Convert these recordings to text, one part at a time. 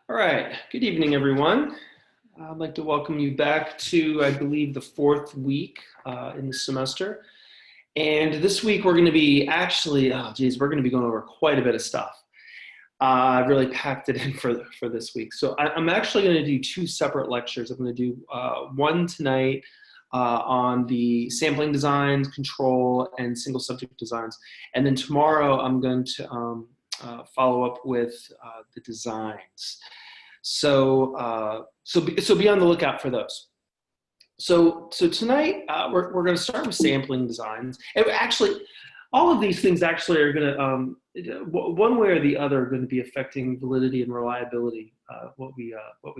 All right, good evening, everyone. I'd like to welcome you back to, I believe, the fourth week in the semester. And this week we're going to be we're going to be going over quite a bit of stuff. I really packed it in for this week. So I'm actually going to do two separate lectures. I'm going to do one tonight on the sampling designs, control, and single subject designs. And then tomorrow I'm going to follow up with the designs. So be on the lookout for those. So tonight we're going to start with sampling designs. And actually, all of these things actually are going to, one way or the other, are going to be affecting validity and reliability. What we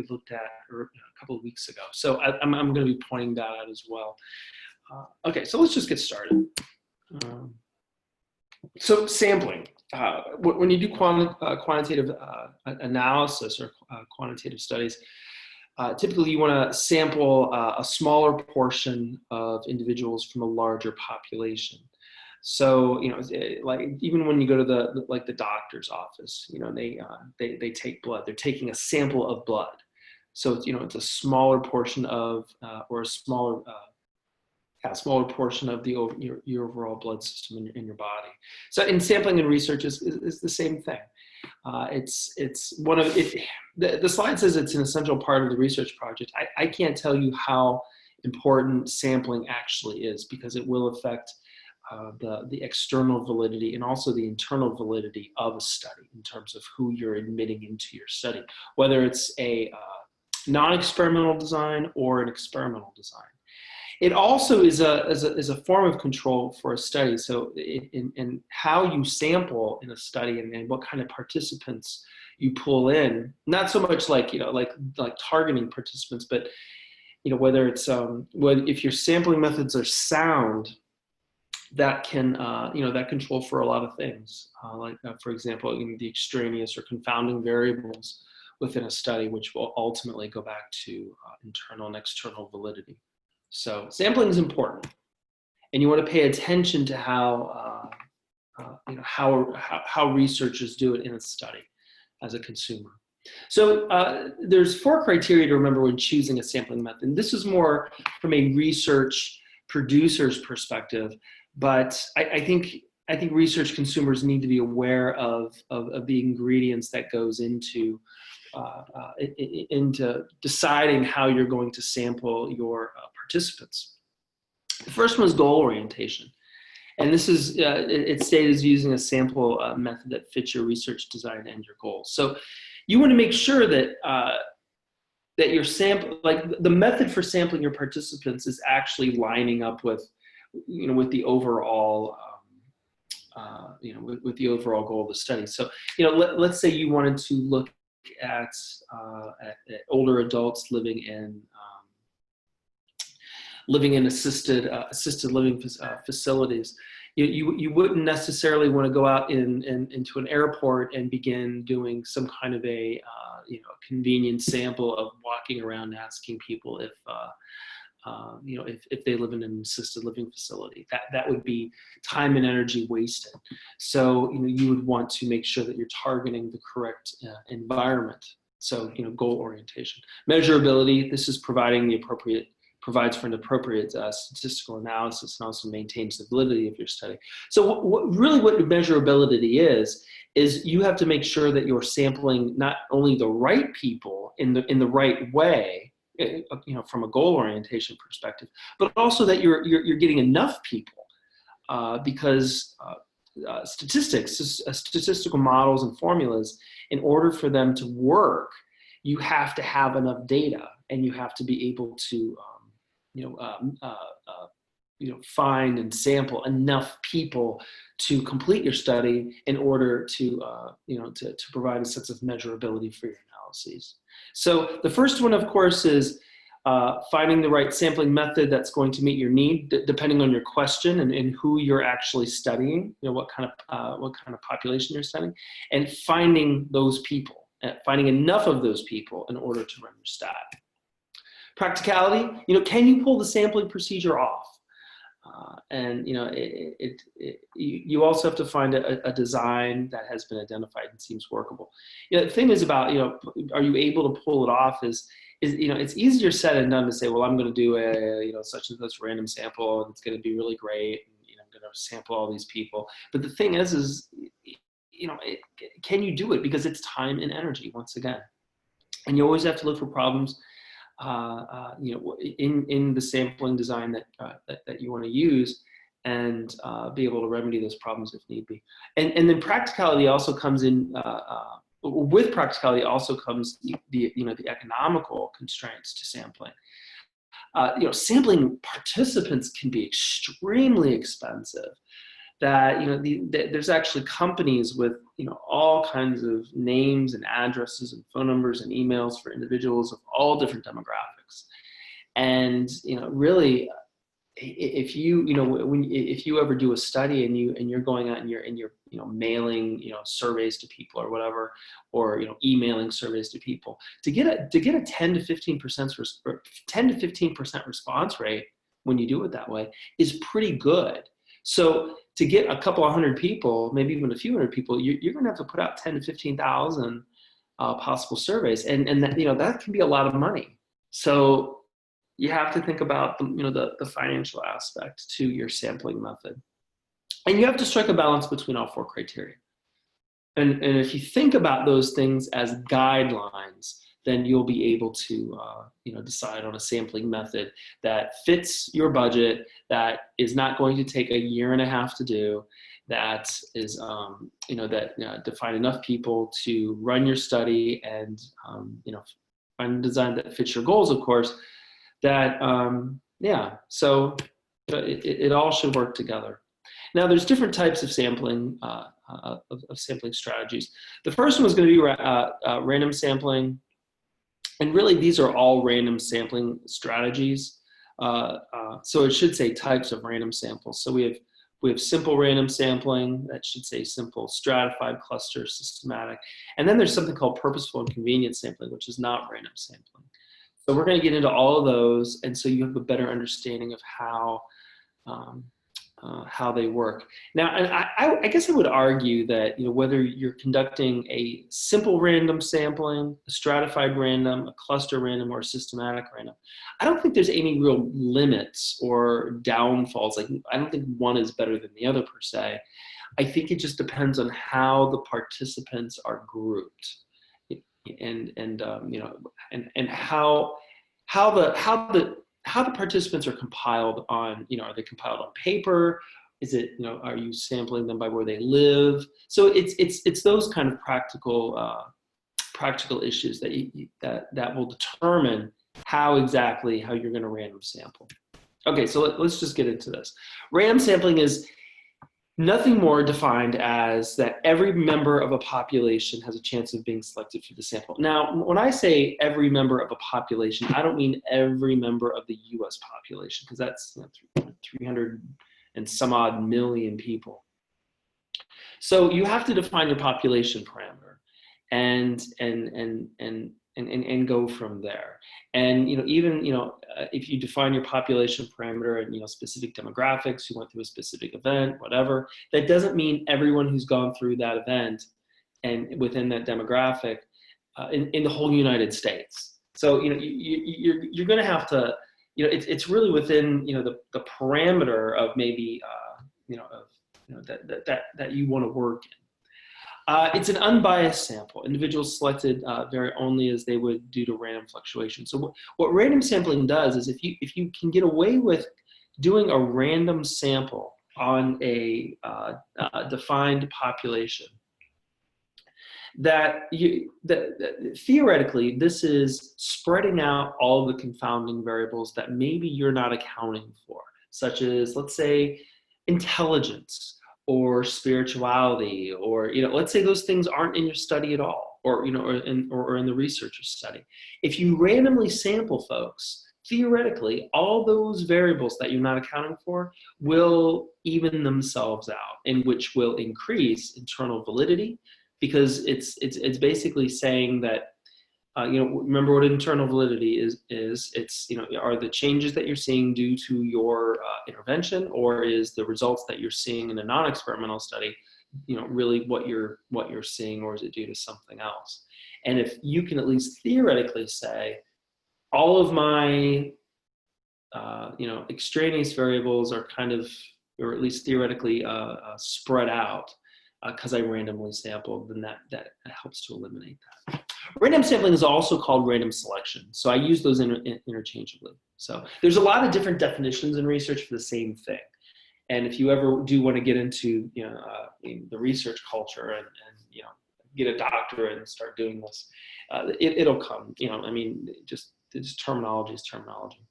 looked at a couple of weeks ago. So I'm going to be pointing that out as well. Okay, so let's just get started. So sampling. When you do quantitative analysis or quantitative studies, typically you want to sample a smaller portion of individuals from a larger population. So like even when you go to the doctor's office, they take blood. They're taking a sample of blood. So it's a smaller portion of or a smaller portion of your overall blood system in your body. So in sampling and research is the same thing. It's one of it. The slide says it's an essential part of the research project. I can't tell you how important sampling actually is because it will affect the external validity and also the internal validity of a study in terms of who you're admitting into your study, whether it's a non-experimental design or an experimental design. It also is a form of control for a study. So in how you sample in a study and what kind of participants you pull in, not so much like targeting participants, but whether it's if your sampling methods are sound, that can that control for a lot of things, for example, the extraneous or confounding variables within a study, which will ultimately go back to internal and external validity. So sampling is important, and you want to pay attention to how researchers do it in a study as a consumer. So there's 4 criteria to remember when choosing a sampling method. And this is more from a research producer's perspective, but I think research consumers need to be aware of the ingredients that goes into deciding how you're going to sample your participants. The first one is goal orientation. And this is, it's stated as using a sample method that fits your research design and your goals. So you want to make sure that that your sample, like the method for sampling your participants is actually lining up with, with the overall, with the overall goal of the study. So, let's say you wanted to look at older adults living in assisted living facilities. You wouldn't necessarily want to go out into an airport and begin doing some kind of a convenient sample of walking around asking people if they live in an assisted living facility. That would be time and energy wasted. So you would want to make sure that you're targeting the correct environment. So goal orientation, measurability. This is provides for an appropriate statistical analysis and also maintains the validity of your study. So what measurability is you have to make sure that you're sampling not only the right people in the right way, from a goal orientation perspective, but also that you're getting enough people, because statistical models and formulas, in order for them to work, you have to have enough data, and you have to be able to find and sample enough people to complete your study in order to provide a sense of measurability for your analyses. So the first one, of course, is finding the right sampling method that's going to meet your need, depending on your question and who you're actually studying, what kind of population you're studying, and finding those people, finding enough of those people in order to run your stat. Practicality, can you pull the sampling procedure off? And you also have to find a design that has been identified and seems workable. The thing is about, are you able to pull it off is it's easier said than done to say, well, I'm going to do a, such and such random sample and it's going to be really great. And, I'm going to sample all these people. But the thing is, can you do it? Because it's time and energy once again. And you always have to look for problems in the sampling design that you want to use, and be able to remedy those problems if need be. And then practicality also comes in. With practicality also comes the economical constraints to sampling. Sampling participants can be extremely expensive. That there's actually companies with all kinds of names and addresses and phone numbers and emails for individuals of all different demographics, and really, if you ever do a study and you're going out and you're mailing surveys to people or whatever, or emailing surveys to people, to get a 10 to 15% response rate when you do it that way is pretty good. So to get a couple of hundred people, maybe even a few hundred people, you're going to have to put out 10 to 15,000 possible surveys, and that that can be a lot of money. So you have to think about the financial aspect to your sampling method, and you have to strike a balance between all four criteria. And if you think about those things as guidelines, then you'll be able to decide on a sampling method that fits your budget, that is not going to take a year and a half to do, that is to find enough people to run your study, and find a design that fits your goals, of course. That so it all should work together. Now, there's different types of sampling of sampling strategies. The first one is going to be random sampling. And really, these are all random sampling strategies. So it should say types of random samples. So we have simple random sampling. That should say simple, stratified, cluster, systematic. And then there's something called purposeful and convenient sampling, which is not random sampling. So we're going to get into all of those, and so you have a better understanding of how they work. Now, and I guess I would argue that whether you're conducting a simple random sampling, a stratified random, a cluster random, or a systematic random, I don't think there's any real limits or downfalls. Like, I don't think one is better than the other per se. I think it just depends on how the participants are grouped, and how the participants are compiled on, are they compiled on paper? Is it, are you sampling them by where they live? So it's those kind of practical issues that will determine how you're going to random sample. Okay, so let's just get into this. Random sampling is nothing more defined as that every member of a population has a chance of being selected for the sample. Now, when I say every member of a population, I don't mean every member of the US population, because that's 300 and some odd million people. So you have to define your population parameter and go from there. And if you define your population parameter and specific demographics, who went through a specific event, whatever, that doesn't mean everyone who's gone through that event and within that demographic in the whole United States. So you're going to have to it's really within the parameter of maybe that you want to work in. It's an unbiased sample. Individuals selected vary only as they would due to random fluctuation. So what random sampling does is if you can get away with doing a random sample on a defined population, that theoretically this is spreading out all the confounding variables that maybe you're not accounting for, such as, let's say, intelligence, or spirituality, or let's say those things aren't in your study at all, or or in the researcher's study. If you randomly sample folks, theoretically, all those variables that you're not accounting for will even themselves out, and which will increase internal validity, because it's basically saying that remember what internal validity is. It's, are the changes that you're seeing due to your intervention, or is the results that you're seeing in a non-experimental study, really what you're seeing, or is it due to something else? And if you can at least theoretically say, all of my, extraneous variables are kind of, or at least theoretically spread out because I randomly sampled, then that helps to eliminate that. Random sampling is also called random selection. So I use those interchangeably. So there's a lot of different definitions in research for the same thing. And if you ever do want to get into the research culture and get a doctorate and start doing this, it'll come. Just terminology is terminology.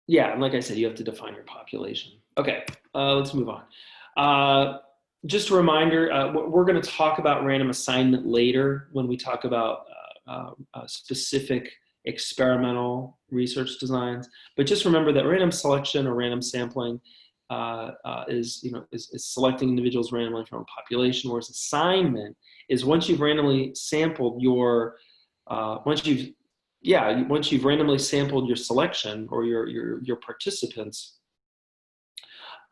Yeah, and like I said, you have to define your population. Okay, let's move on. Just a reminder, we're going to talk about random assignment later when we talk about specific experimental research designs. But just remember that random selection or random sampling is selecting individuals randomly from a population, whereas assignment is once you've randomly sampled your once you've randomly sampled your selection or your participants,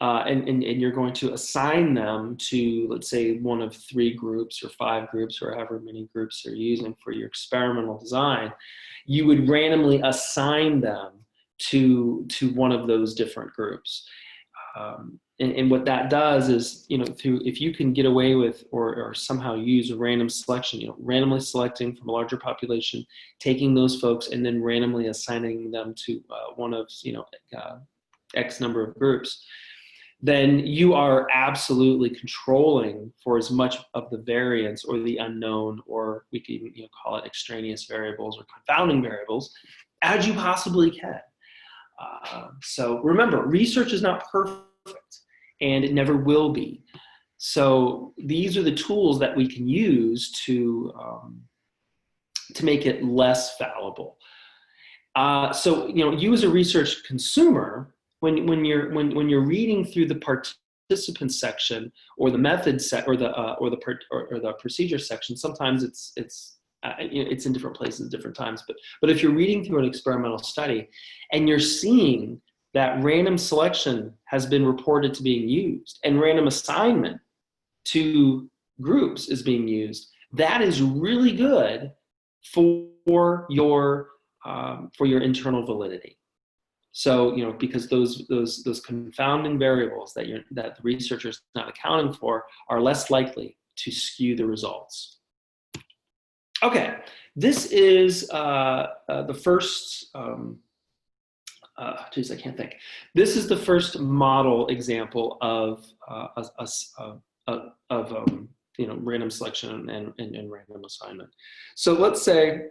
and you're going to assign them to, let's say, one of 3 groups or 5 groups or however many groups you're using for your experimental design, you would randomly assign them to one of those different groups. And what that does is, if you can get away with or somehow use a random selection, randomly selecting from a larger population, taking those folks and then randomly assigning them to one of, X number of groups, then you are absolutely controlling for as much of the variance or the unknown, or we could even call it extraneous variables or confounding variables, as you possibly can. So remember, research is not perfect, and it never will be. So these are the tools that we can use to make it less fallible. So you as a research consumer, when you're reading through the participant section or the method set or the procedure section, sometimes it's in different places, different times. But if you're reading through an experimental study and you're seeing that random selection has been reported to being used and random assignment to groups is being used, that is really good for your internal validity. So, because those confounding variables that the researcher's not accounting for are less likely to skew the results. Okay, this is the first. I can't think. This is the first model example of random selection and random assignment. So let's say,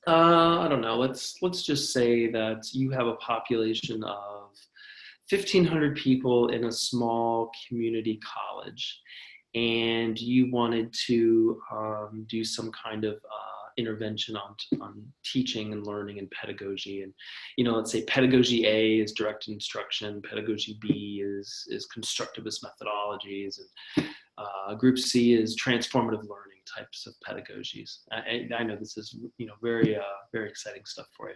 I don't know. Let's just say that you have a population of 1,500 people in a small community college, and you wanted to do some kind of intervention on teaching and learning and pedagogy. And let's say pedagogy A is direct instruction, pedagogy B is constructivist methodologies, and group C is transformative learning types of pedagogies. I know this is very very exciting stuff for you.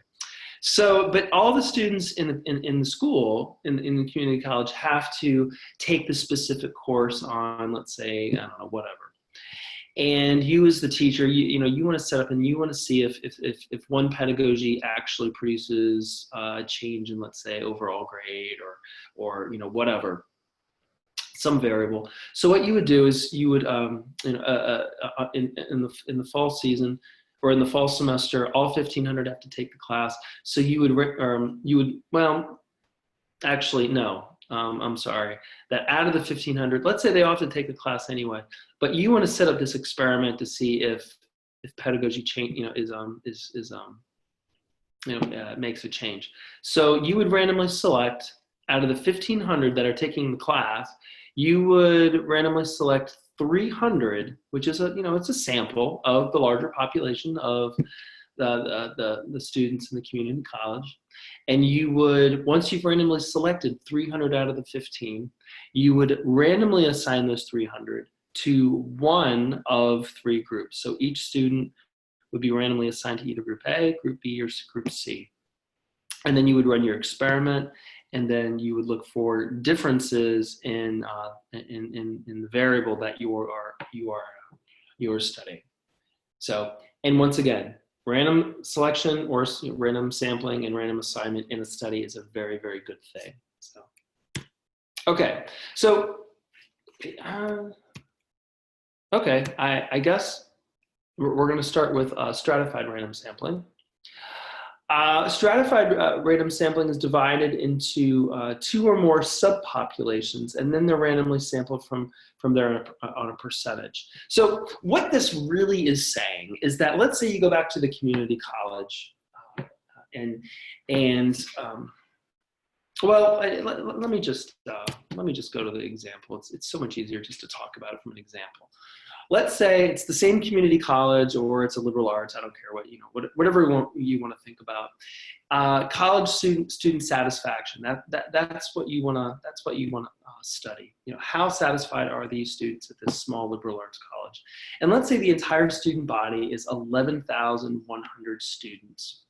So, but all the students in the school, in the community college, have to take the specific course on, let's say, I don't know, whatever. And you as the teacher, you want to set up and you want to see if one pedagogy actually produces a change in, let's say, overall grade or whatever, some variable. So what you would do is you would in the fall season or in the fall semester, all 1,500 have to take the class. So you would well, actually no. I'm sorry, that out of the 1,500, let's say they all have to take the class anyway, but you want to set up this experiment to see if pedagogy change, makes a change. So you would randomly select out of the 1,500 that are taking the class, you would randomly select 300, which is it's a sample of the larger population of the students in the community college. And you would, once you've randomly selected 300 out of the 15, you would randomly assign those 300 to one of three groups. So each student would be randomly assigned to either group A, group B, or group C. And then you would run your experiment, and then you would look for differences in the variable that you are studying. So, and once again, random selection or random sampling and random assignment in a study is a very, very good thing. So, okay, so okay, I guess we're going to start with stratified random sampling. Stratified random sampling is divided into two or more subpopulations, and then they're randomly sampled from there on a percentage. So what this really is saying is that, let's say you go back to the community college, well, let me just go to the example. It's so much easier just to talk about it from an example. Let's say it's the same community college, or it's a liberal arts. I don't care what, whatever you want to think about. College student satisfaction. That's what you want to study. How satisfied are these students at this small liberal arts college? And let's say the entire student body is 11,100 students.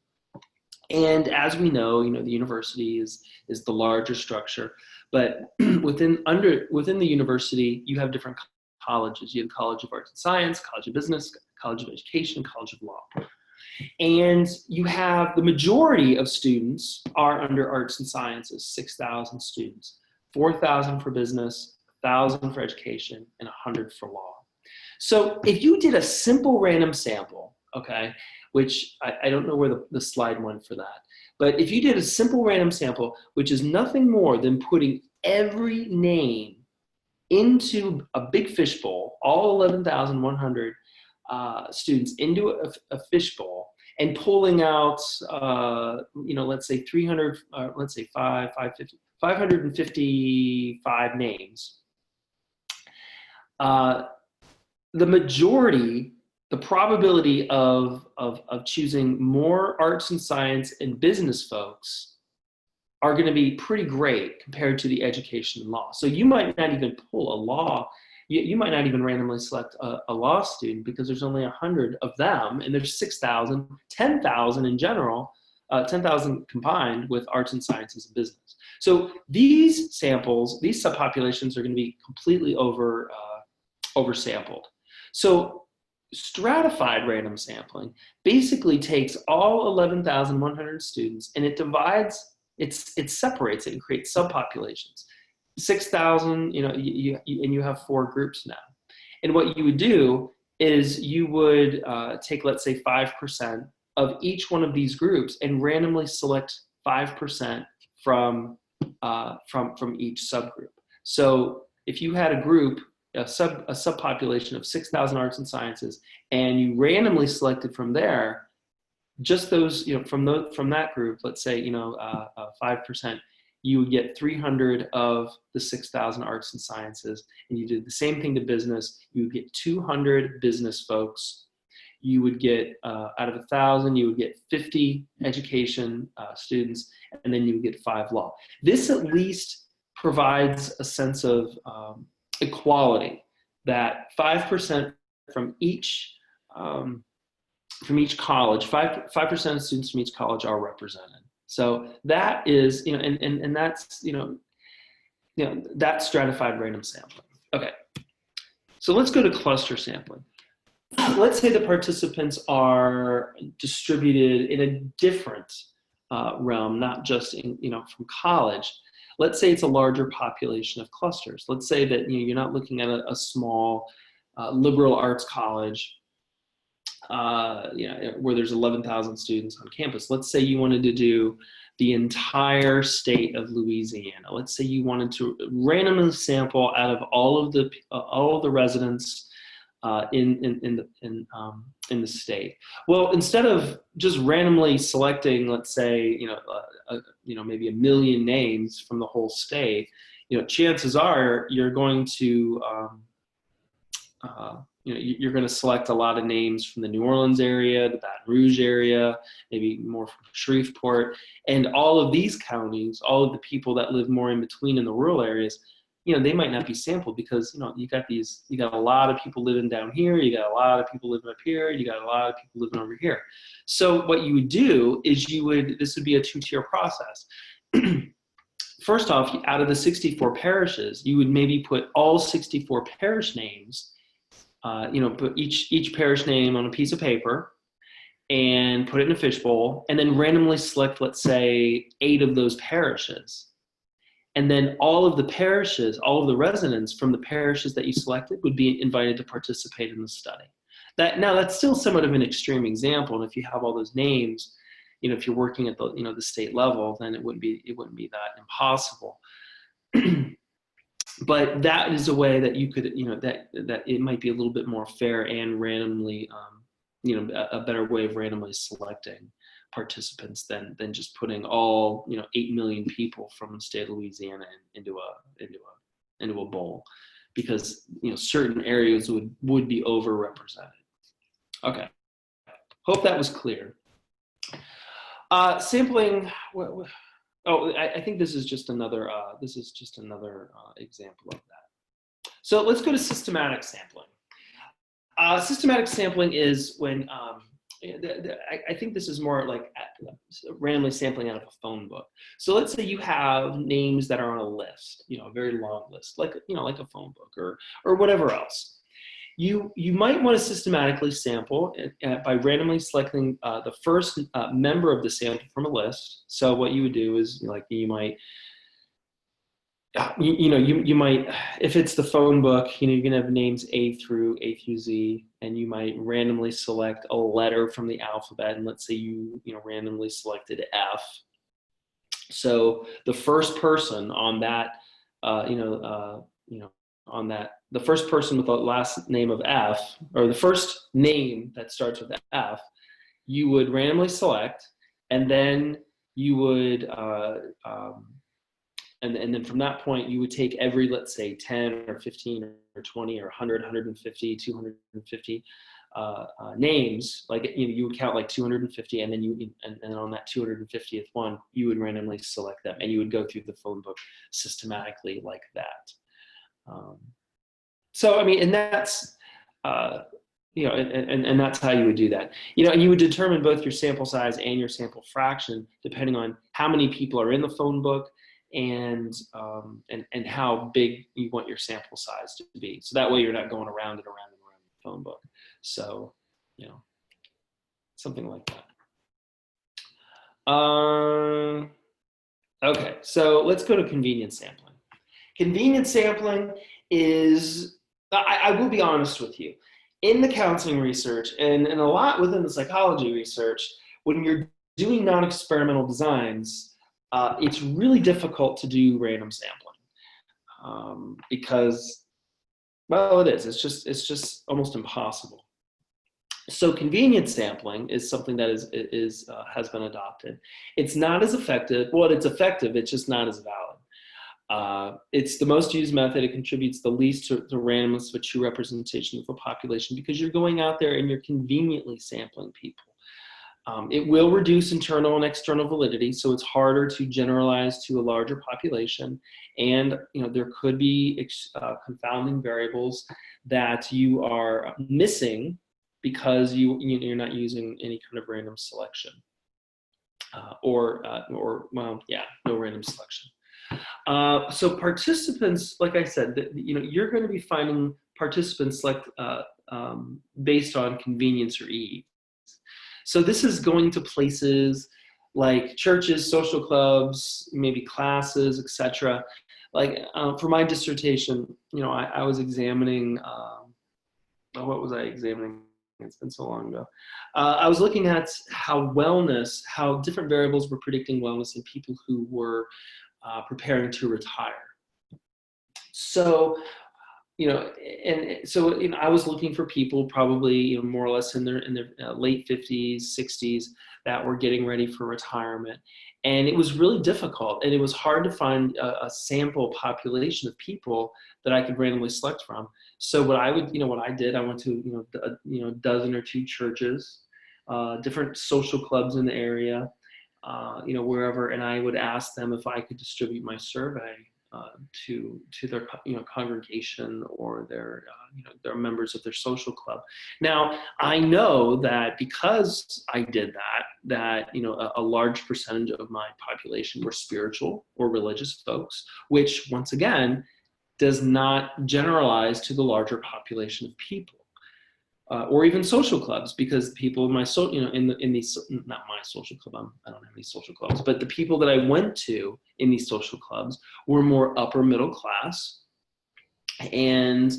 And as we know, the university is the larger structure, but within the university, you have different colleges. You have College of Arts and Science, College of Business, College of Education, College of Law. And you have the majority of students are under Arts and Sciences, 6,000 students, 4,000 for business, 1,000 for education, and 100 for law. So if you did a simple random sample, okay, which I don't know where the slide went for that, but if you did a simple random sample, which is nothing more than putting every name into a big fishbowl, all 11,100 students into a fishbowl, and pulling out, let's say 300, let's say 555 names. The majority, the probability of choosing more arts and science and business folks are going to be pretty great compared to the education and law. So you might not even pull a law, you might not even randomly select a law student, because there's only 100 of them, and there's 6,000, 10,000 in general, 10,000 combined with arts and sciences and business. So these samples, these subpopulations are going to be completely oversampled. So stratified random sampling basically takes all 11,100 students, and it separates it and creates subpopulations. 6,000, and you have four groups now. And what you would do is you would take, let's say, 5% of each one of these groups and randomly select 5% from each subgroup. So if you had a group, a subpopulation of 6,000 arts and sciences, and you randomly selected from there, just those, from that group, let's say, 5%, you would get 300 of the 6,000 arts and sciences. And you did the same thing to business. You would get 200 business folks. You would get, out of 1,000, you would get 50 education students, and then you would get 5 law. This at least provides a sense of equality, that 5% from each college, 5% of students from each college are represented. So that is, and that's, that's stratified random sampling. Okay, so let's go to cluster sampling. Let's say the participants are distributed in a different realm, not just from college. Let's say it's a larger population of clusters. Let's say that you're not looking at a small liberal arts college, where there's 11,000 students on campus. Let's say you wanted to do the entire state of Louisiana. Let's say you wanted to randomly sample out of all of the residents in the state. Well, instead of just randomly selecting, let's say, maybe 1 million names from the whole state, chances are you're going to you're going to select a lot of names from the New Orleans area, the Baton Rouge area, maybe more from Shreveport, and all of these counties, all of the people that live more in between in the rural areas, they might not be sampled because, you got a lot of people living down here, you got a lot of people living up here, you got a lot of people living over here. So what you would do is this would be a two-tier process. First off, out of the 64 parishes, you would maybe put all 64 parish names, put each parish name on a piece of paper and put it in a fishbowl, and then randomly select, let's say, 8 of those parishes. And then all of the parishes, all of the residents from the parishes that you selected would be invited to participate in the study. Now that's still somewhat of an extreme example, and if you have all those names, if you're working at the the state level, then it wouldn't be that impossible. But that is a way that you could, that it might be a little bit more fair and randomly, a better way of randomly selecting participants than just putting all 8 million people from the state of Louisiana into a bowl, because certain areas would be overrepresented. Okay, hope that was clear. Sampling. I think this is just another example of that. So let's go to systematic sampling. Systematic sampling is when I think this is more like randomly sampling out of a phone book. So let's say you have names that are on a list, a very long list, like a phone book or whatever else. You might want to systematically sample by randomly selecting the first member of the sample from a list. So what you would do is, you might, if it's the phone book, you're gonna have names A through Z, and you might randomly select a letter from the alphabet, and let's say you randomly selected F. So the first person on that, the first person with the last name of F, or the first name that starts with F, you would randomly select, and then you would, and then from that point, you would take every, let's say, 10 or 15 or 20 or 100, 150, 250 names. You would count like 250, and then and on that 250th one, you would randomly select them, and you would go through the phone book systematically like that. So, and that's, and that's how you would do that. And you would determine both your sample size and your sample fraction depending on how many people are in the phone book and how big you want your sample size to be. So that way you're not going around and around and around the phone book. So, something like that. Okay, so let's go to convenience sampling. Convenience sampling is, I will be honest with you, in the counseling research and a lot within the psychology research, when you're doing non-experimental designs, it's really difficult to do random sampling because, well, it is. It's just almost impossible. So convenience sampling is something that has been adopted. It's not as effective. Well, it's effective. It's just not as valid. It's the most used method. It contributes the least to randomness of a true representation of a population because you're going out there and you're conveniently sampling people. It will reduce internal and external validity, so it's harder to generalize to a larger population, and there could be confounding variables that you are missing because you're not using any kind of random selection, no random selection. So participants, like I said, you're going to be finding participants based on convenience or ease. So this is going to places like churches, social clubs, maybe classes, etc. For my dissertation, I was examining, what was I examining? It's been so long ago. I was looking at how different variables were predicting wellness in people who were preparing to retire. So, I was looking for people probably, more or less in their late 50s, 60s that were getting ready for retirement. And it was really difficult, and it was hard to find a sample population of people that I could randomly select from. So what I did, I went to, a dozen or two churches, different social clubs in the area, wherever, and I would ask them if I could distribute my survey to their congregation or their their members of their social club. Now I know that because I did that a large percentage of my population were spiritual or religious folks, which once again does not generalize to the larger population of people. Or even social clubs, because people in my in these, not my social club, I don't have any social clubs, but the people that I went to in these social clubs were more upper middle class. And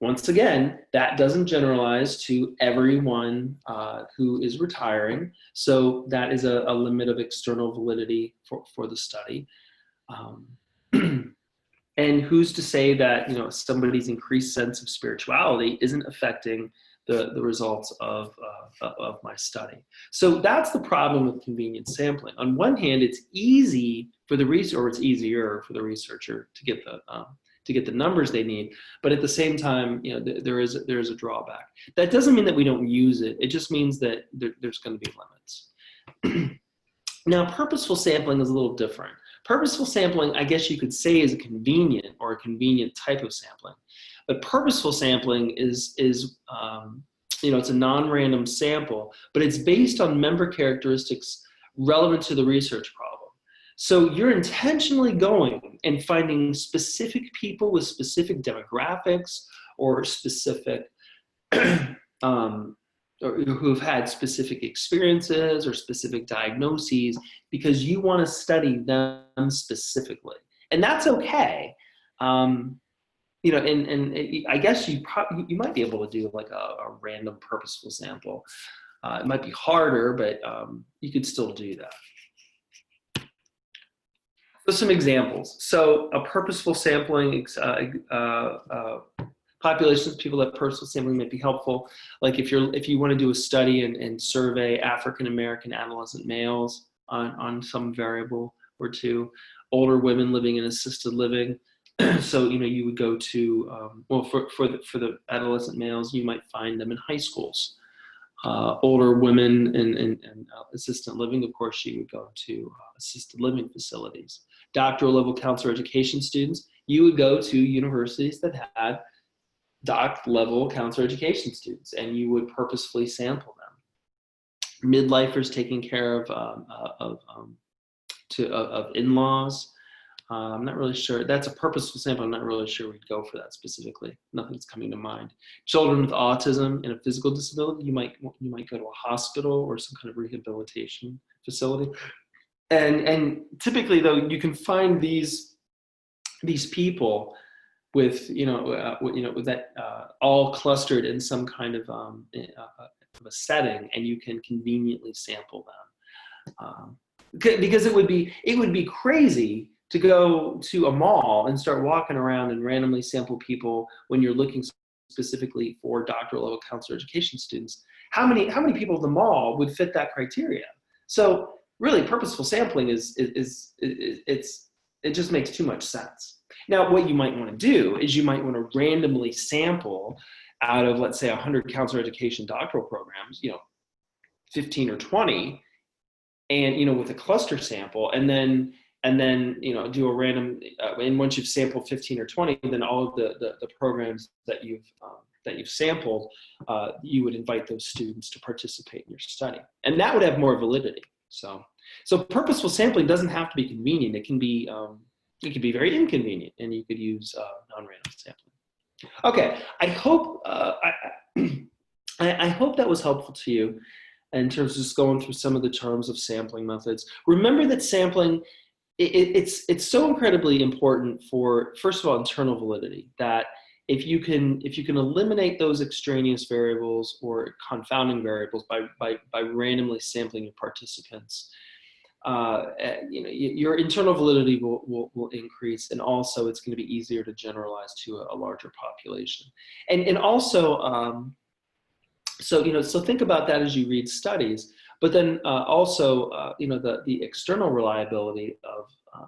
once again, that doesn't generalize to everyone who is retiring. So that is a limit of external validity for the study. And who's to say that somebody's increased sense of spirituality isn't affecting the results of my study? So that's the problem with convenient sampling. On one hand, it's easy for the researcher, or it's easier for the researcher to get the numbers they need, but at the same time, there is a drawback. That doesn't mean that we don't use it. It just means that there's going to be limits. Now, purposeful sampling is a little different. Purposeful sampling, I guess you could say, is a convenient type of sampling. But purposeful sampling is it's a non-random sample, but it's based on member characteristics relevant to the research problem. So you're intentionally going and finding specific people with specific demographics or specific or who've had specific experiences or specific diagnoses, because you want to study them specifically, and that's okay. And I guess you might be able to do like a random purposeful sample. It might be harder, but you could still do that. So some examples. So a purposeful sampling populations of people that purposeful sampling might be helpful. Like if you want to do a study and survey African American adolescent males on some variable or two, older women living in assisted living. So you would go to for the adolescent males, you might find them in high schools. Older women in assisted living, of course, you would go to assisted living facilities. Doctoral level counselor education students, you would go to universities that had doc level counselor education students, and you would purposefully sample them. Midlifers taking care of in-laws. I'm not really sure. That's a purposeful sample. I'm not really sure we'd go for that specifically. Nothing's coming to mind. Children with autism and a physical disability, you might go to a hospital or some kind of rehabilitation facility. And typically, though, you can find these people with with that all clustered in some kind of a setting, and you can conveniently sample them. Because it would be crazy to go to a mall and start walking around and randomly sample people when you're looking specifically for doctoral level counselor education students. How many people at the mall would fit that criteria? So really, purposeful sampling it just makes too much sense. Now, what you might want to do is you might want to randomly sample out of, let's say, 100 counselor education doctoral programs, 15 or 20, and with a cluster sample, and then do a random. And once you've sampled 15 or 20, then all of the programs that you've sampled, you would invite those students to participate in your study, and that would have more validity. So purposeful sampling doesn't have to be convenient. It can be very inconvenient, and you could use non-random sampling. Okay, I hope I hope that was helpful to you in terms of just going through some of the terms of sampling methods. Remember that sampling, it's so incredibly important for, first of all, internal validity, that if you can eliminate those extraneous variables or confounding variables by randomly sampling your participants, your internal validity will increase, and also it's going to be easier to generalize to a larger population. And also, so think about that as you read studies, but then also, the external reliability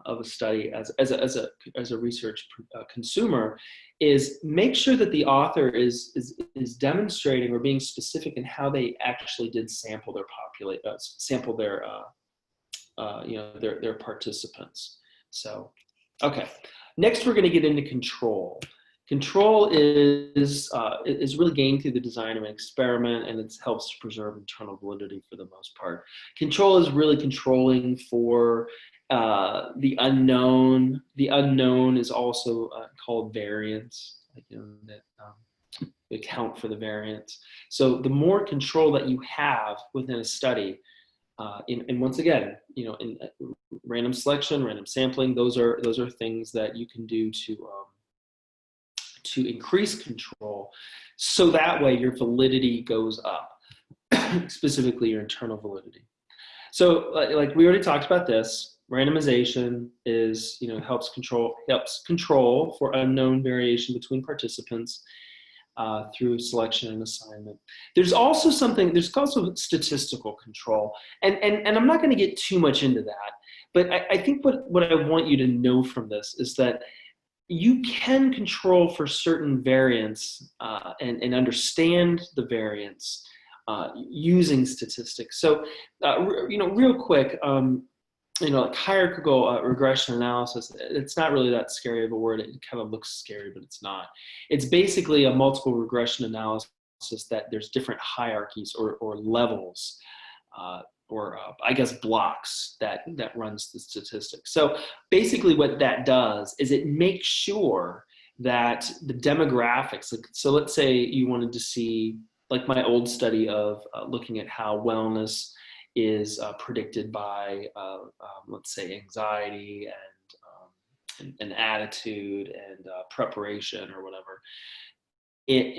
of a study as a research consumer is make sure that the author is demonstrating or being specific in how they actually did sample their participants. So, okay. Next, we're going to get into control. Control is really gained through the design of an experiment, and it helps to preserve internal validity for the most part. Control is really controlling for the unknown. The unknown is also called variance, like, that account for the variance. So the more control that you have within a study, and once again, in random selection, random sampling, those are things that you can do to increase control, so that way your validity goes up, specifically your internal validity. So like we already talked about this, randomization is, helps control for unknown variation between participants through selection and assignment. There's also statistical control. And I'm not going to get too much into that, but I think what I want you to know from this is that you can control for certain variance and understand the variance using statistics. So, real quick, like hierarchical regression analysis, it's not really that scary of a word. It kind of looks scary, but it's not. It's basically a multiple regression analysis that there's different hierarchies or levels, or I guess blocks that runs the statistics. So basically what that does is it makes sure that the demographics, so let's say you wanted to see, like my old study of looking at how wellness is predicted by, let's say, anxiety and attitude and preparation or whatever,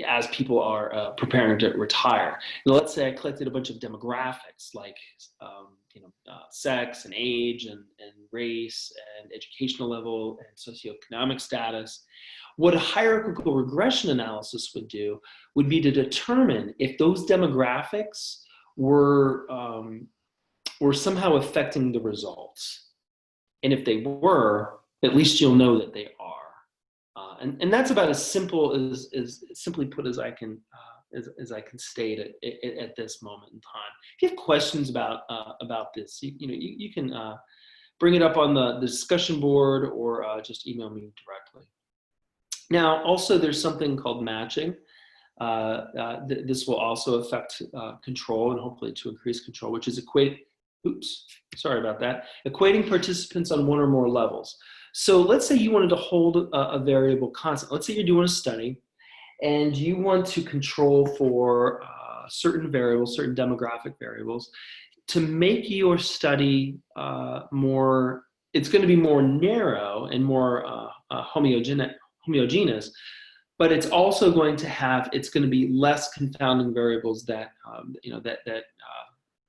as people are preparing to retire. Now, let's say I collected a bunch of demographics like sex and age and race and educational level and socioeconomic status. What a hierarchical regression analysis would do would be to determine if those demographics were somehow affecting the results. And if they were, at least you'll know that they are. And that's about as simple as simply put as I can state it at this moment in time. If you have questions about this, you can bring it up on the discussion board or just email me directly. Now, also there's something called matching. This will also affect control and hopefully to increase control, which is equating participants on one or more levels. So let's say you wanted to hold a variable constant. Let's say you're doing a study and you want to control for certain variables, certain demographic variables. To make your study it's going to be more narrow and more homogeneous, but it's also going to be less confounding variables that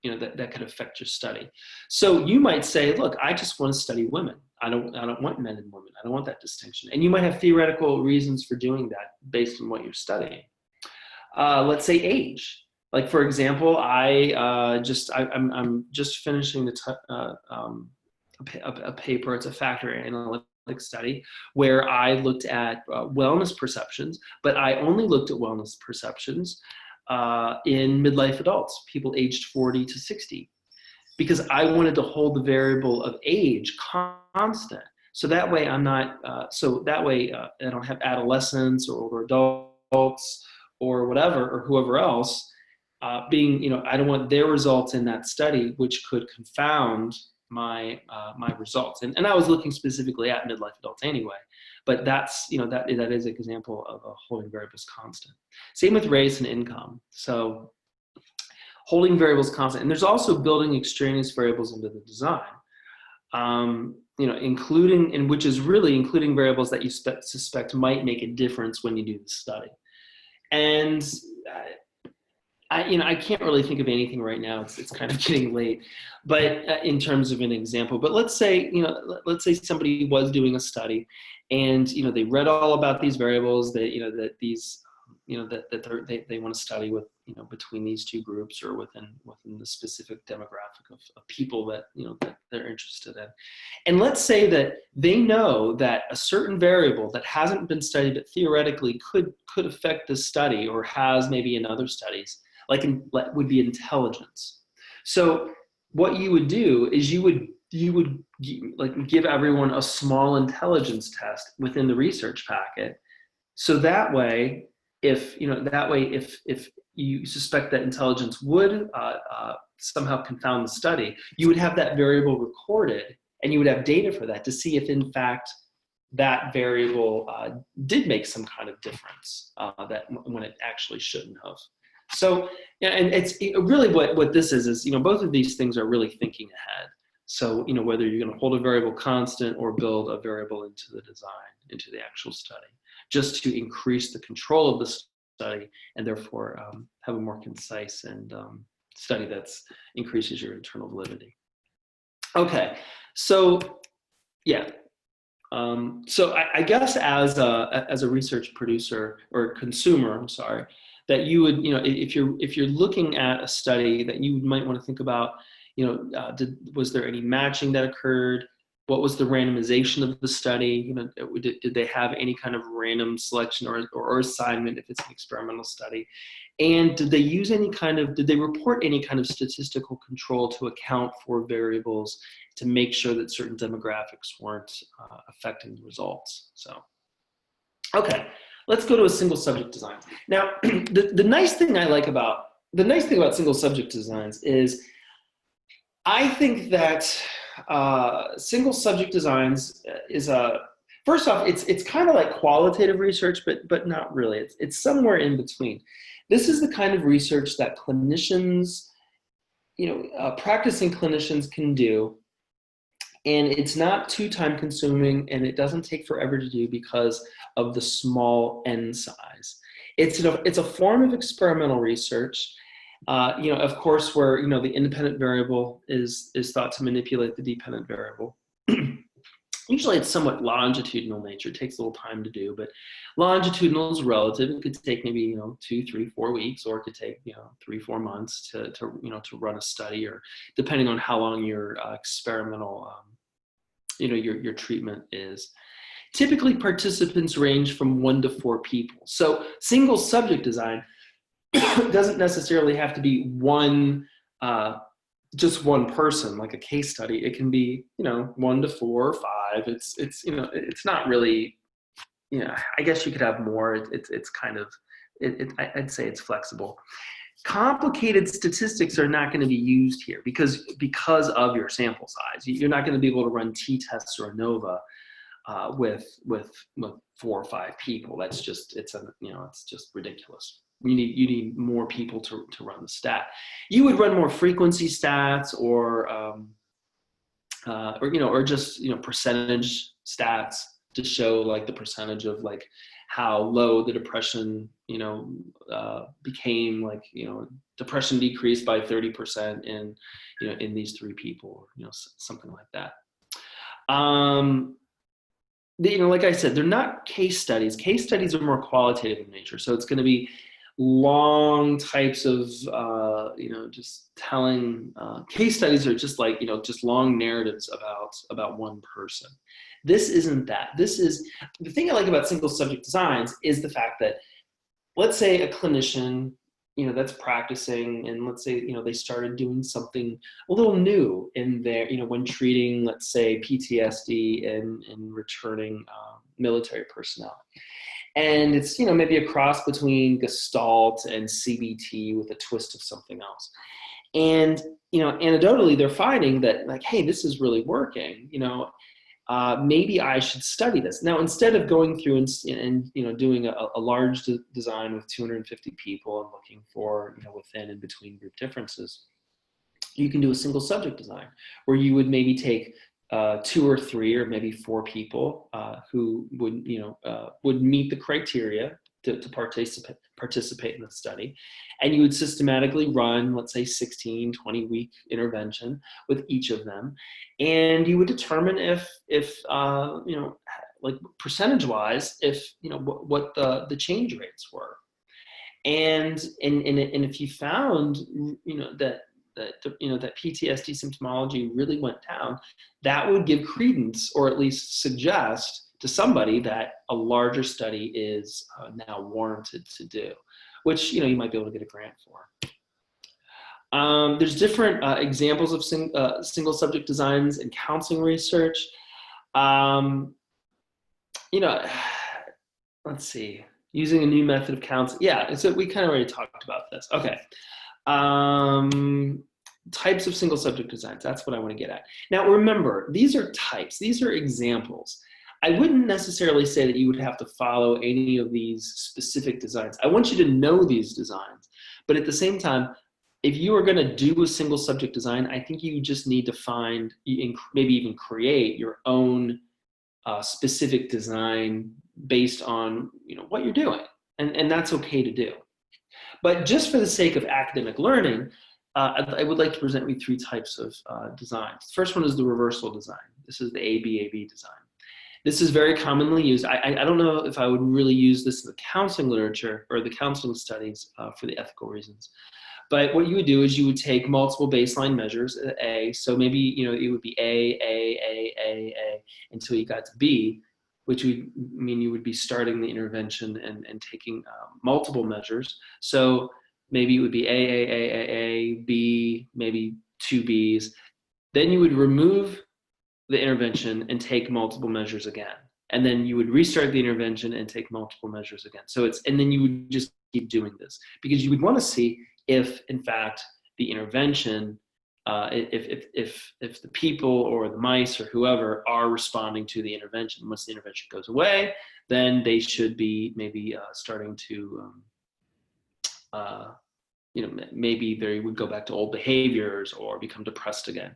could affect your study. So you might say, look, I just want to study women. I don't want men and women. I don't want that distinction. And you might have theoretical reasons for doing that based on what you're studying. Let's say age. Like, for example, I'm just finishing a paper. It's a factor analytic study where I looked at wellness perceptions, but I only looked at wellness perceptions in midlife adults, people aged 40 to 60, because I wanted to hold the variable of age constant. So that way I don't have adolescents or older adults or whatever, or whoever else I don't want their results in that study, which could confound my results. And I was looking specifically at midlife adults anyway, but that is an example of a holding variables constant. Same with race and income. So holding variables constant, and there's also building extraneous variables into the design, which is really including variables that you suspect might make a difference when you do the study. And I can't really think of anything right now. It's kind of getting late, but in terms of an example. But let's say somebody was doing a study, and they read all about these variables that they want to study with between these two groups or within the specific demographic of people that that they're interested in. And let's say that they know that a certain variable that hasn't been studied but theoretically could affect this study, or has maybe in other studies, would be intelligence. So what you would do is you would you would like give everyone a small intelligence test within the research packet. So that way, if you suspect that intelligence would somehow confound the study, you would have that variable recorded, and you would have data for that to see if in fact that variable did make some kind of difference that when it actually shouldn't have. So, yeah, and it's really what this is, both of these things are really thinking ahead. So, whether you're going to hold a variable constant or build a variable into the design, into the actual study, just to increase the control of the study and therefore have a more concise and study that's increases your internal validity. Okay, so yeah. So I guess as a research producer or consumer, I'm sorry, that you would, if you're looking at a study, that you might want to think about, was there any matching that occurred? What was the randomization of the study? Did they have any kind of random selection or assignment if it's an experimental study? And did they report any kind of statistical control to account for variables to make sure that certain demographics weren't affecting the results? So, okay, let's go to a single subject design. Now, the nice thing about single subject designs is I think that single subject designs is first off, it's kind of like qualitative research, but not really. It's somewhere in between. This is the kind of research that clinicians, practicing clinicians can do, and it's not too time consuming, and it doesn't take forever to do because of the small n size. It's a form of experimental research. Of course, where the independent variable is thought to manipulate the dependent variable. Usually it's somewhat longitudinal nature. It takes a little time to do, but longitudinal is relative. It could take maybe 2, 3, 4 weeks, or it could take 3, 4 months to run a study, or depending on how long your experimental your treatment is. Typically, participants range from 1 to 4 people. So single subject design doesn't necessarily have to be just one person, like a case study. It can be 1 to 4 or 5. It's not really, I guess you could have more. It's kind of, I'd say it's flexible. Complicated statistics are not going to be used here because of your sample size. You're not going to be able to run t-tests or ANOVA with 4 or 5 people. It's just ridiculous. You need more people to run the stat. You would run more frequency stats or just percentage stats to show like the percentage of like how low the depression became, like depression decreased by 30% in these 3 people, something like that. Like I said, they're not case studies. Case studies are more qualitative in nature, so it's going to be long types of just telling. Case studies are just like just long narratives about one person. This isn't that. This is the thing I like about single subject designs is the fact that, let's say a clinician that's practicing, and let's say they started doing something a little new in their when treating, let's say, PTSD and returning military personnel. And it's, maybe a cross between Gestalt and CBT with a twist of something else. And, anecdotally, they're finding that, like, hey, this is really working, maybe I should study this. Now, instead of going through and doing a large design with 250 people and looking for, within and between group differences, you can do a single subject design where you would maybe take 2 or 3 or maybe 4 people who would meet the criteria to participate in the study, and you would systematically run, let's say, 16, 20-week intervention with each of them, and you would determine if like percentage-wise, what the change rates were, and if you found that PTSD symptomology really went down, that would give credence, or at least suggest to somebody, that a larger study is now warranted to do, which you might be able to get a grant for. There's different examples of single subject designs in counseling research. Um, you know, let's see, using a new method of counseling. Yeah, so we kind of already talked about this. Okay. Types of single subject designs. That's what I want to get at. Now, remember, these are types. These are examples. I wouldn't necessarily say that you would have to follow any of these specific designs. I want you to know these designs. But at the same time, if you are going to do a single subject design, I think you just need to find, maybe even create your own specific design based on what you're doing. And that's okay to do. But just for the sake of academic learning, I would like to present you three types of designs. The first one is the reversal design. This is the ABAB design. This is very commonly used. I don't know if I would really use this in the counseling literature or the counseling studies for the ethical reasons. But what you would do is you would take multiple baseline measures, A, so maybe it would be A, until you got to B, which would mean you would be starting the intervention and taking multiple measures. So maybe it would be A, B, maybe two Bs. Then you would remove the intervention and take multiple measures again. And then you would restart the intervention and take multiple measures again. And then you would just keep doing this because you would want to see if, in fact, the intervention, if the people or the mice or whoever are responding to the intervention. Once the intervention goes away, then they should be maybe starting to, maybe they would go back to old behaviors or become depressed again.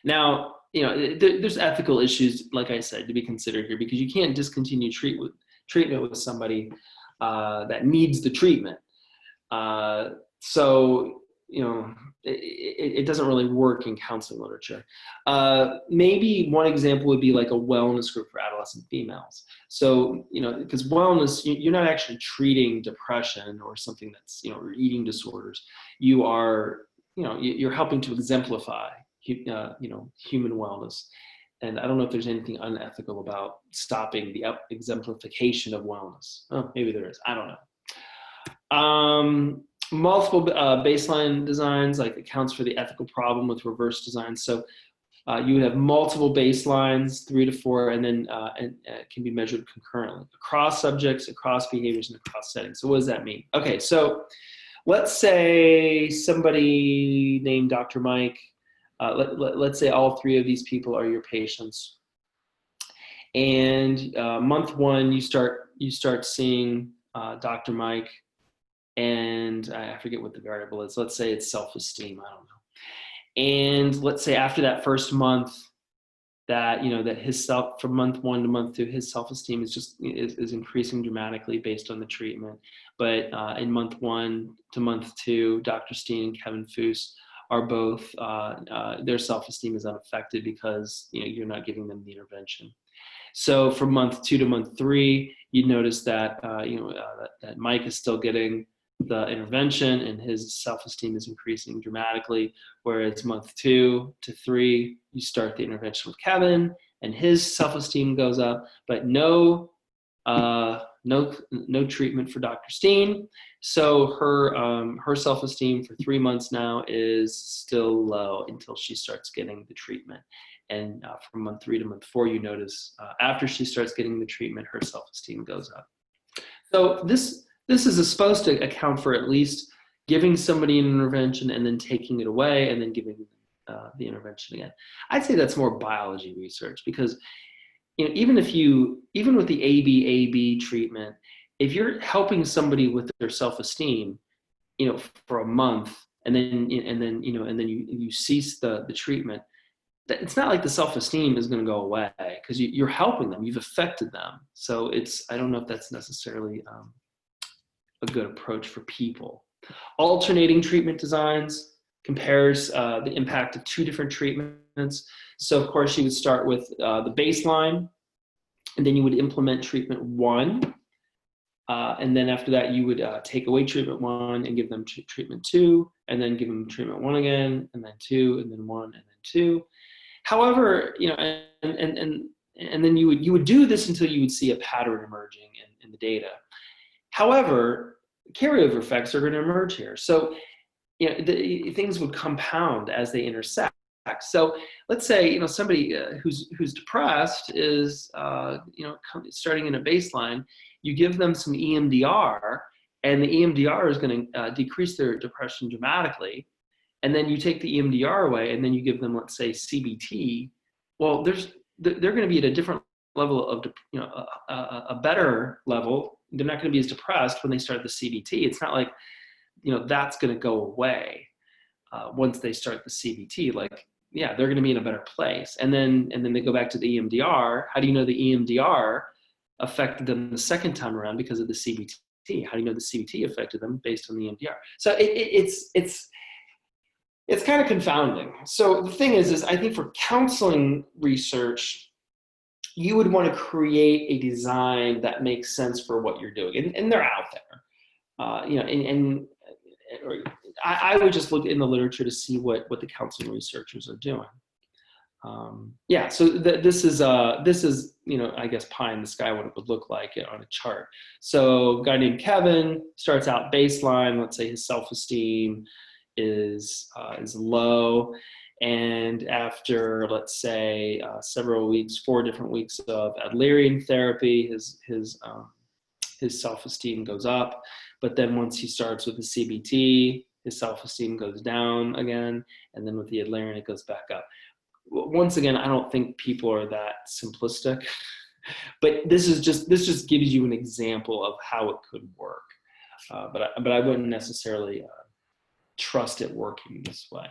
Now, there's ethical issues, like I said, to be considered here because you can't discontinue treatment with somebody that needs the treatment. So, it doesn't really work in counseling literature. Maybe one example would be like a wellness group for adolescent females. So, because wellness, you're not actually treating depression or something that's, or eating disorders. You are, you're helping to exemplify, human wellness. And I don't know if there's anything unethical about stopping the exemplification of wellness. Oh, maybe there is. I don't know. Multiple baseline designs like accounts for the ethical problem with reverse design. So you would have multiple baselines, 3 to 4, and then can be measured concurrently across subjects, across behaviors, and across settings. So what does that mean? Okay, so let's say somebody named Dr. Mike. Let's say all 3 of these people are your patients, and month 1 you start seeing Dr. Mike. And I forget what the variable is. Let's say it's self-esteem. I don't know. And let's say after that first month, that from month 1 to month 2, his self-esteem is increasing dramatically based on the treatment. But in month 1 to month 2, Dr. Steen and Kevin Foose are both their self-esteem is unaffected because you're not giving them the intervention. So from month 2 to month 3, you'd notice that that Mike is still getting the intervention and his self-esteem is increasing dramatically, whereas month 2 to 3 you start the intervention with Kevin and his self-esteem goes up, but no treatment for Dr. Steen. So her self-esteem for 3 months now is still low until she starts getting the treatment. And from month 3 to month 4, you notice after she starts getting the treatment, her self-esteem goes up. So this is supposed to account for at least giving somebody an intervention and then taking it away and then giving the intervention again. I'd say that's more biology research because even with the ABAB treatment, if you're helping somebody with their self-esteem, for a month and then you cease the treatment, it's not like the self-esteem is going to go away because you're helping them, you've affected them. So I don't know if that's necessarily a good approach for people. Alternating treatment designs compares the impact of 2 different treatments. So of course you would start with the baseline, and then you would implement treatment 1. And then after that, you would take away treatment 1 and give them treatment 2, and then give them treatment 1 again, and then 2, and then 1, and then 2. However, and then you would do this until you would see a pattern emerging in the data. However, carryover effects are going to emerge here. So things would compound as they intersect. So let's say, somebody who's depressed is, starting in a baseline, you give them some EMDR, and the EMDR is going to decrease their depression dramatically. And then you take the EMDR away, and then you give them, let's say, CBT. Well, they're going to be at a different level of, a better level. They're not going to be as depressed when they start the CBT. It's not like, that's going to go away once they start the CBT. Like, yeah, they're going to be in a better place. And then they go back to the EMDR. How do you know the EMDR affected them the second time around because of the CBT? How do you know the CBT affected them based on the EMDR? So it's kind of confounding. So the thing is I think for counseling research, you would want to create a design that makes sense for what you're doing, and they're out there. I would just look in the literature to see what the counseling researchers are doing. So this is I guess pie in the sky what it would look like on a chart. So a guy named Kevin starts out baseline. Let's say his self-esteem is low, and after, let's say, several weeks, 4 different weeks of Adlerian therapy, his self-esteem goes up. But then once he starts with the CBT, his self-esteem goes down again, and then with the Adlerian, it goes back up. Once again, I don't think people are that simplistic, but this just gives you an example of how it could work. But I wouldn't necessarily trust it working this way.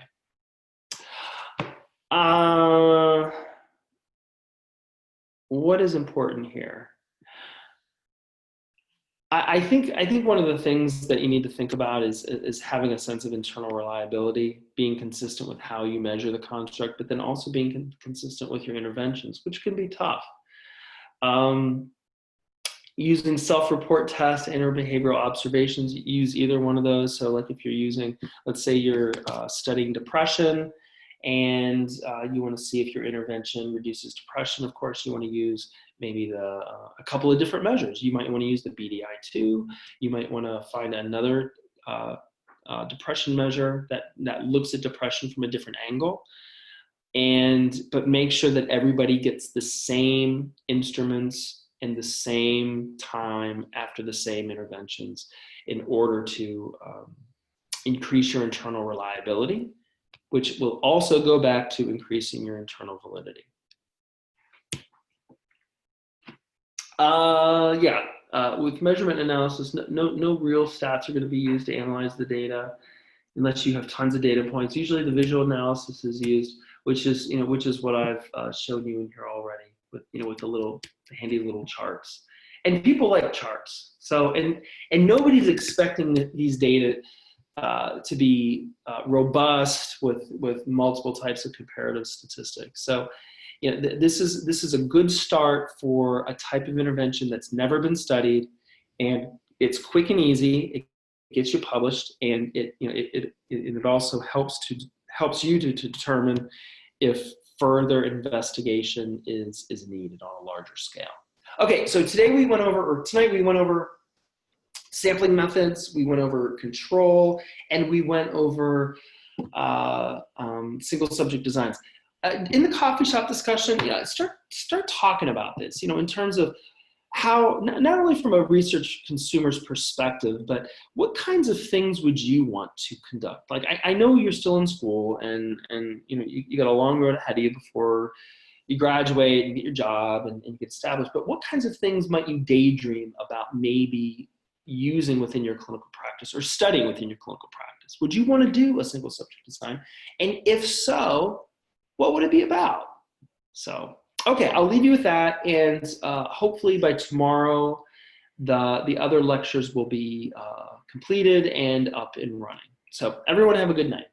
What is important here? I think one of the things that you need to think about is having a sense of internal reliability, being consistent with how you measure the construct, but then also being consistent with your interventions, which can be tough. Using self-report tests and or behavioral observations, use either one of those. So like if you're using, let's say you're studying depression, and you want to see if your intervention reduces depression, of course you want to use maybe a couple of different measures. You might want to use the BDI-2. You might want to find another depression measure that looks at depression from a different angle. But make sure that everybody gets the same instruments and the same time after the same interventions in order to increase your internal reliability, which will also go back to increasing your internal validity. With measurement analysis, no real stats are going to be used to analyze the data unless you have tons of data points. Usually the visual analysis is used, which is what I've shown you in here already with the handy little charts. And people like charts. So, and nobody's expecting these data to be robust with multiple types of comparative statistics. So, this is a good start for a type of intervention that's never been studied, and it's quick and easy. It gets you published, and it also helps you to determine if further investigation is needed on a larger scale. Okay, so tonight we went over sampling methods, we went over control, and we went over single subject designs. In the coffee shop discussion, start talking about this, in terms of how, not only from a research consumer's perspective, but what kinds of things would you want to conduct? Like, I know you're still in school, and you got a long road ahead of you before you graduate and get your job and get established, but what kinds of things might you daydream about maybe using within your clinical practice or studying within your clinical practice? Would you want to do a single subject design? And if so, what would it be about? So, okay, I'll leave you with that, and hopefully by tomorrow, the other lectures will be completed and up and running. So everyone have a good night.